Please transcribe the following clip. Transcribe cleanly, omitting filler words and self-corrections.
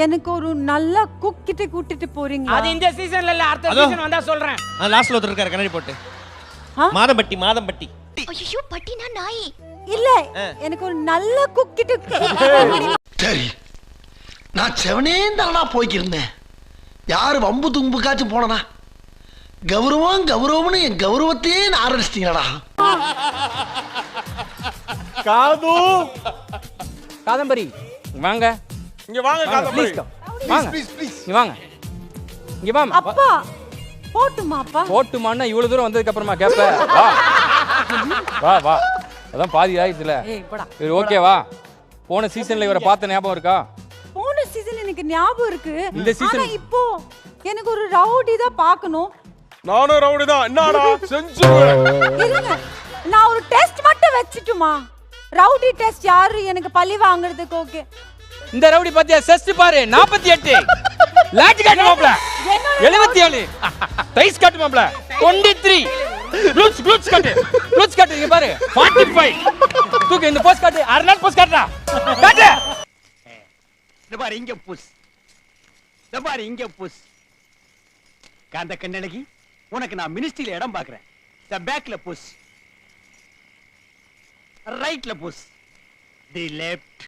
எனக்கு ஒரு நல்ல குக் கிட்ட கூட்டிட்டு போறீங்களா? அது இந்த சீசன்ல இல்ல, அடுத்த சீசன் வந்தா சொல்றேன். லாஸ்ட்ல ஒருத்தர் இருக்காரு கண்ணாடி போட்டு. மாதம்பட்டி மாதம்பட்டி. ஐயோ பட்டினா நாய் இல்ல, எனக்கு ஒரு நல்ல குக் கிட்ட. சரி, நான் செவனேந்தானா போய்க்கிருந்தேன். யாரு வம்பு தும்புக்காச்சும் போனனா? கௌரவம் கௌரவம்னு என் கௌரவத்தையே ஆரம்பிச்சிட்டீங்களா? காதம்பரி வாங்க. இங்க வாங்க காதம்பரி. வாங்க ப்ளீஸ். இங்க வாங்க. இங்க வாமா. அப்பா போட்டுமா? அப்பா போட்டுமான்னா இவ்வளவு தூரம் வந்ததுக்கு அப்புறமா கேப்ப? வா வா வா. அதான் பாதி ஆயிடுச்சுல. சரி ஓகேவா? போன சீசன்ல இவரை பார்த்த ஞாபகம் இருக்கா? போன சீசன் எனக்கு ஞாபகம் இருக்கு. இந்த சீசன் ஆனா இப்போ எனக்கு ஒரு ரவுடி தான் பார்க்கணும். நானும் ரவுடி தான். என்னடா செஞ்சுருவேன். இருங்க, நான் ஒரு டெஸ்ட் மட்டும் வச்சிட்டுமா? ரவுடி டெஸ்ட் யாரு எனக்கு பழி வாங்குறதுக்கு? ஓகே, இந்த ரவுடி பாத்தியா? செஸ்ட் பாரு 48. லாட்டி காட்டு மாப்ள 77. ரைஸ் காட்டு மாப்ள 23. க்ளூட்ஸ் காட்டு இங்க பாரு 45. தூக்கு இந்த போஸ்ட் காட்டு. அரை போஸ்ட் காட்டுடா. காட்டு. இந்த பாரு இங்க புஷ். இந்த பாரு இங்க புஷ். காந்த கண்ணழகி, உனக்கு நான் மினிஸ்ட்ரியில இடம் பாக்குறேன். தி பேக்ல புஷ். ரைட்ல புஷ். The left.